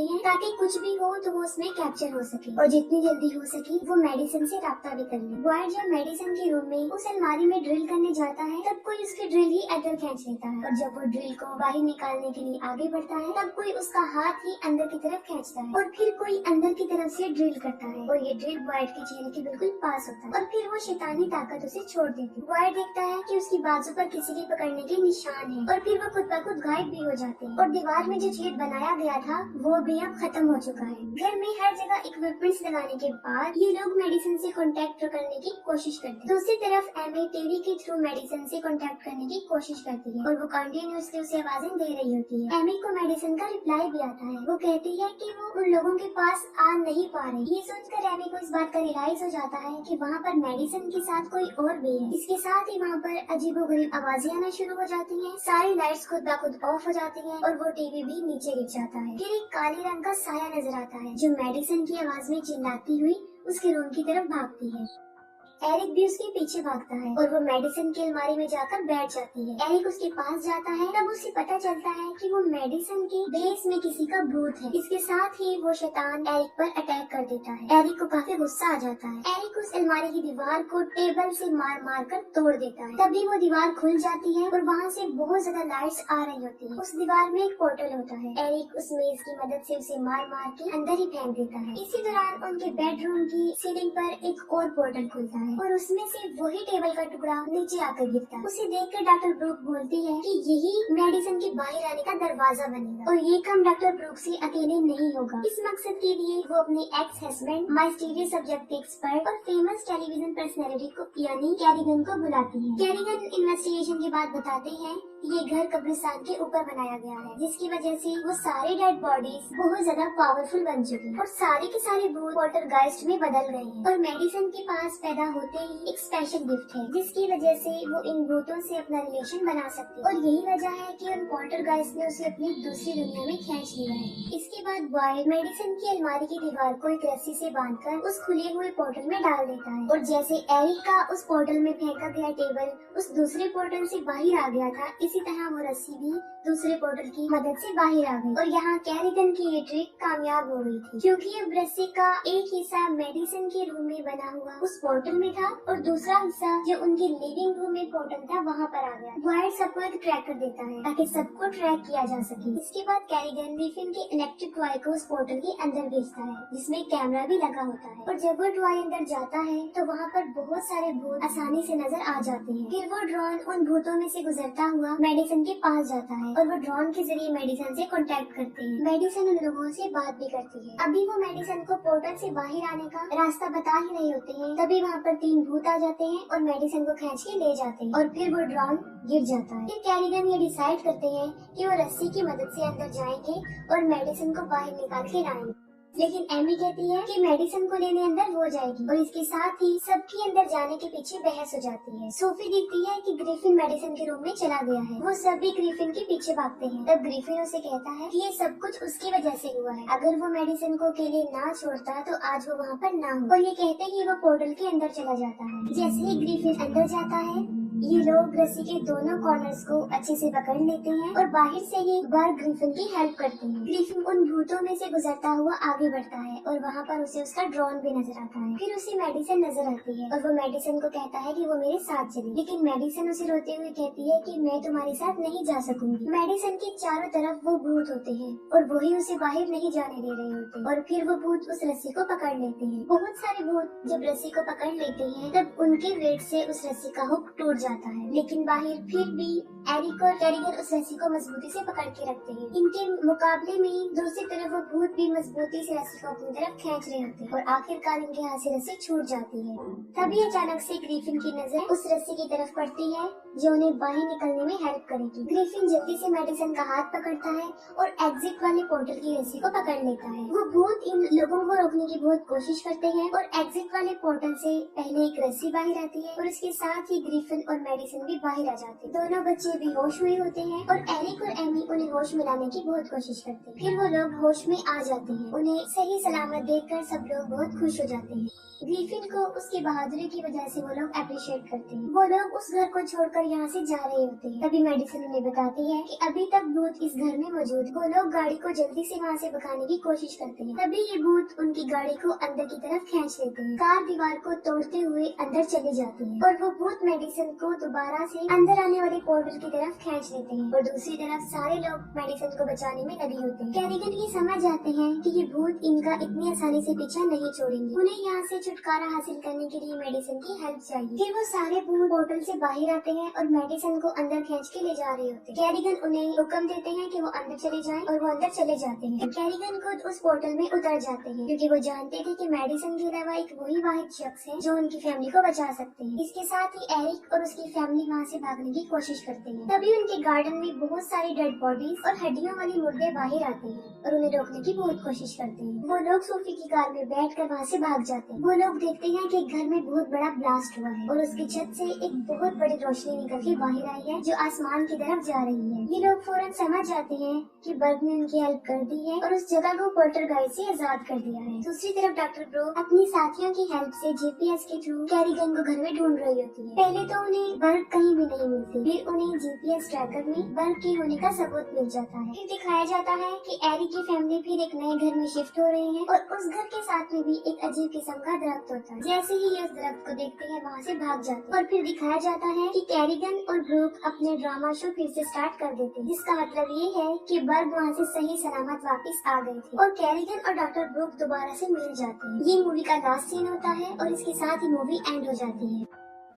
हैं ताकि कुछ भी हो तो वो उसमें कैप्चर हो सके और जितनी जल्दी हो सके वो मेडिसिन से राब्ता भी कर ले। बॉयड जब मेडिसिन के रूम में उस अलमारी में ड्रिल करने जाता है तब कोई उसकी ड्रिल ही अंदर खींच लेता है और जब वो ड्रिल को बाहर निकालने के लिए आगे बढ़ता है तब कोई उसका हाथ ही अंदर की तरफ खींचता है और फिर कोई अंदर की तरफ से ड्रिल करता है और ये ड्रिल बॉयड के चेहरे के बिल्कुल पास होता है और फिर वो शैतानी ताकत उसे छोड़ देती है। बॉयड देखता है कि उसकी बाजू पर किसी के पकड़ने के निशान है और फिर वो खुद ब खुद गायब भी हो जाते हैं और दीवार में जो छेद बनाया गया था वो भी अब खत्म हो चुका है। घर में हर जगह इक्विपमेंट्स लगाने के बाद ये लोग मेडिसिन से कांटेक्ट करने की कोशिश करते हैं। दूसरी तरफ एमी टीवी के थ्रू मेडिसिन से कांटेक्ट करने की कोशिश करती है और वो कंटिन्यूअसली उसे आवाजें दे रही होती है। एमी को मेडिसिन का रिप्लाई भी आता है। वो कहती है कि वो उन लोगों के पास आ नहीं पा रही। ये सोचकर एमी को इस बात का रियलाइज हो जाता है कि वहाँ पर मेडिसिन के साथ कोई और भी है। इसके साथ ही वहाँ पर अजीबोगरीब आवाजें आना शुरू हो जाती हैं। सारी लाइट्स खुद ब खुद ऑफ हो जाती हैं और वो टीवी भी नीचे गिर जाता है। फिर एक काले रंग का साया नजर आता है जो मेडिसिन की आवाज में चिल्लाती हुई उसके रूम की तरफ भागती है। एरिक भी उसके पीछे भागता है और वो मेडिसिन की अलमारी में जाकर बैठ जाती है। एरिक उसके पास जाता है तब उसे पता चलता है कि वो मेडिसिन के बेस में किसी का भूत है। इसके साथ ही वो शैतान एरिक पर अटैक कर देता है। एरिक को काफी गुस्सा आ जाता है। एरिक उस अलमारी की दीवार को टेबल से मार मार कर तोड़ देता है। तभी वो दीवार खुल जाती है और वहाँ से बहुत ज्यादा लाइट्स आ रही होती है। उस दीवार में एक पोर्टल होता है। एरिक उस मेज की मदद से उसे मार मार के अंदर ही फेंक देता है। इसी दौरान उनके बेडरूम की सीलिंग पर एक और पोर्टल खुलता है और उसमें से वही टेबल का टुकड़ा नीचे आकर गिरता है। उसे देखकर डॉक्टर ब्रूक बोलती है कि यही मेडिसिन के बाहर आने का दरवाजा बनेगा और ये काम डॉक्टर ब्रूक से अकेले नहीं होगा। इस मकसद के लिए वो अपने एक्स हस्बैंड, माइस्टीरियस सब्जेक्ट एक्सपर्ट और फेमस टेलीविजन पर्सनैलिटी को यानी कैरिगन को बुलाती है। कैरिगन इन्वेस्टिगेशन के बाद बताते हैं ये घर कब्रिस्तान के ऊपर बनाया गया है जिसकी वजह से वो सारे डेड बॉडीज बहुत ज्यादा पावरफुल बन चुकी हैं और सारे के सारे भूत पोर्टरगाइस्ट में बदल गए हैं और मेडिसिन के पास पैदा होते ही एक स्पेशल गिफ्ट है जिसकी वजह से वो इन भूतों से अपना रिलेशन बना सकती है और यही वजह है कि उन पोर्टरगाइस्ट ने उसे अपनी दूसरी दुनिया में खींच लिया है। इसके बाद बॉयड मेडिसिन की अलमारी की दीवार को एक रस्सी से बांधकर उस खुले हुए पोर्टल में डाल देता है और जैसे एरिक का उस पोर्टल में फेंका गया टेबल उस दूसरे पोर्टल से बाहर आ गया था इसी तरह वो रस्सी भी दूसरे पोर्टल की मदद से बाहर आ गई और यहाँ कैरिगन की ये ट्रिक कामयाब हो गई थी क्योंकि अब रस्सी का एक हिस्सा मेडिसिन के रूम में बना हुआ उस पोर्टल में था और दूसरा हिस्सा जो उनके लिविंग रूम में पोर्टल था वहाँ पर आ गया। बॉयड सबको एक ट्रैकर देता है ताकि सबको ट्रैक किया जा सके। इसके बाद कैरिगन ग्रिफिन के इलेक्ट्रिक वायर को उस पोर्टल के अंदर भेजता है जिसमें कैमरा भी लगा होता है और जब वो ड्रॉन अंदर जाता है तो वहाँ पर बहुत सारे भूत आसानी से नजर आ जाते हैं। फिर वो ड्रोन उन भूतों में से गुजरता हुआ मेडिसिन के पास जाता है और वो ड्रोन के जरिए मेडिसिन से कांटेक्ट करते हैं। मेडिसिन उन लोगों से बात भी करती है। अभी वो मेडिसिन को पोर्टल से बाहर आने का रास्ता बता ही रहे होते हैं तभी वहाँ पर 3 भूत आ जाते हैं और मेडिसिन को खींच के ले जाते हैं और फिर वो ड्रोन गिर जाता है। फिर कैरिगन ये डिसाइड करते हैं कि वो रस्सी की मदद से अंदर जाएंगे और मेडिसिन को बाहर निकाल के लाएंगे लेकिन एमी कहती है कि मेडिसिन को लेने अंदर वो जाएगी और इसके साथ ही सबकी अंदर जाने के पीछे बहस हो जाती है। सोफी देखती है कि ग्रिफिन मेडिसिन के रूम में चला गया है। वो सभी ग्रिफिन के पीछे भागते हैं। तब ग्रिफिन उसे कहता है कि ये सब कुछ उसकी वजह से हुआ है। अगर वो मेडिसिन को अकेले ना छोड़ता तो आज वो वहाँ पर ना हो और ये कहते ही वो पोर्टल के अंदर चला जाता है। जैसे ही ग्रिफिन अंदर जाता है ये लोग रस्सी के दोनों कॉर्नर्स को अच्छे से पकड़ लेते हैं और बाहर से ही एक बार ग्रिफिन की हेल्प करते हैं। ग्रिफिन उन भूतों में से गुजरता हुआ आगे बढ़ता है और वहाँ पर उसे उसका ड्रोन भी नजर आता है। फिर उसे मेडिसिन नजर आती है और वो मेडिसिन को कहता है कि वो मेरे साथ चले लेकिन मेडिसिन उसे रोते हुए कहती है कि मैं तुम्हारे साथ नहीं जा सकूंगी। मेडिसिन के चारों तरफ वो भूत होते हैं और वही उसे बाहर नहीं जाने दे रहे होते और फिर वो भूत उस रस्सी को पकड़ लेते हैं। बहुत सारे भूत जब रस्सी को पकड़ लेते हैं तब उनके वेट से उस रस्सी का हुक टूट जाता है लेकिन बाहर फिर भी एरिक और कैरिगन उस रस्सी को मजबूती से पकड़ के रखते हैं। इनके मुकाबले में दूसरी तरफ वो भूत भी मजबूती से रस्सी को अपनी तरफ खींच रहे होते हैं और आखिरकार इनके हाथ से रस्सी छूट जाती है। तभी अचानक से ग्रिफिन की नजर उस रस्सी की तरफ पड़ती है जो उन्हें बाहर निकलने में हेल्प करेगी। ग्रिफिन जल्दी से मेडिसिन का हाथ पकड़ता है और एग्जिट वाले पोर्टल की रस्सी को पकड़ लेता है। वो भूत इन लोगों को रोकने की बहुत कोशिश करते हैं और एग्जिट वाले पोर्टल से पहले एक रस्सी बाहर आती है और इसके साथ ही ग्रिफिन और मेडिसिन भी बाहर आ जाते हैं। दोनों बच्चे से बेहोश हुए होते हैं और एरिक और एमी उन्हें होश में लाने की बहुत कोशिश करते हैं। फिर वो लोग होश में आ जाते हैं। उन्हें सही सलामत देखकर सब लोग बहुत खुश हो जाते हैं। ग्रिफिन को उसकी बहादुरी की वजह से वो लोग अप्रिशिएट करते हैं। वो लोग उस घर को छोड़कर यहाँ से जा रहे होते हैं। तभी मेडिसिन उन्हें बताती है कि अभी तक भूत इस घर में मौजूद है। वो लोग गाड़ी को जल्दी से वहाँ से भगाने की कोशिश करते हैं। तभी ये भूत उनकी गाड़ी को अंदर की तरफ खींच लेते हैं। कार दीवार को तोड़ते हुए अंदर चले जाते हैं और वो भूत मेडिसिन को दोबारा से अंदर आने वाले पोर्टल की तरफ खींच लेते हैं और दूसरी तरफ सारे लोग मेडिसिन को बचाने में लगे होते हैं। कैरिगन ये समझ जाते हैं कि ये भूत इनका इतनी आसानी से पीछा नहीं छोड़ेंगे। उन्हें यहाँ से छुटकारा हासिल करने के लिए मेडिसिन की हेल्प चाहिए। फिर वो सारे भूत पोर्टल से बाहर आते हैं और मेडिसिन को अंदर खींच के ले जा रहे होते हैं। कैरिगन उन्हें हुक्म देते हैं कि वो अंदर चले जाएं और वो अंदर चले जाते हैं। कैरिगन खुद उस पोर्टल में उतर जाते हैं क्योंकि वो जानते थे कि मेडिसिन के अलावा एक वही वाहिद शख्स है जो उनकी फैमिली को बचा सकते हैं। इसके साथ ही एरिक और उसकी फैमिली वहाँ से भागने की कोशिश करते हैं। तभी उनके गार्डन में बहुत सारी डेड बॉडीज और हड्डियों वाले मुर्दे बाहर आते हैं और उन्हें रोकने की बहुत कोशिश करते हैं। वो लोग सोफी की कार में बैठकर वहाँ से भाग जाते हैं। वो लोग देखते हैं कि घर में बहुत बड़ा ब्लास्ट हुआ है और उसकी छत से एक बहुत बड़ी रोशनी निकल के बाहर आई है जो आसमान की तरफ जा रही है। ये लोग फौरन समझ जाते हैं कि बर्ग ने उनकी हेल्प कर दी है और उस जगह को पोल्टरगाइस्ट से आजाद कर दिया है। दूसरी तरफ डॉक्टर ब्रूक अपनी साथियों की हेल्प से जीपीएस के थ्रू कैरिगन को घर में ढूंढ रही होती है। पहले तो उन्हें बर्ग कहीं भी नहीं मिलती, फिर उन्हें जीपीएस ट्रैकर में बर्ग के होने का सबूत मिल जाता है। फिर दिखाया जाता है कि एरिक की फैमिली फिर एक नए घर में शिफ्ट हो रहे हैं और उस घर के साथ में भी एक अजीब किस्म का दरख्त होता है। जैसे ही ये उस दरख्त को देखते हैं वहाँ से भाग जाते हैं और फिर दिखाया जाता है कि कैरिगन और ब्रूक अपने ड्रामा शो फिर से स्टार्ट कर देते हैं, जिसका मतलब ये है कि बर्ग वहाँ से सही सलामत वापस आ गए थे और कैरिगन और डॉक्टर ब्रूक दोबारा से मिल जाते हैं। ये मूवी का लास्ट सीन होता है और इसके साथ ही मूवी एंड हो जाती है।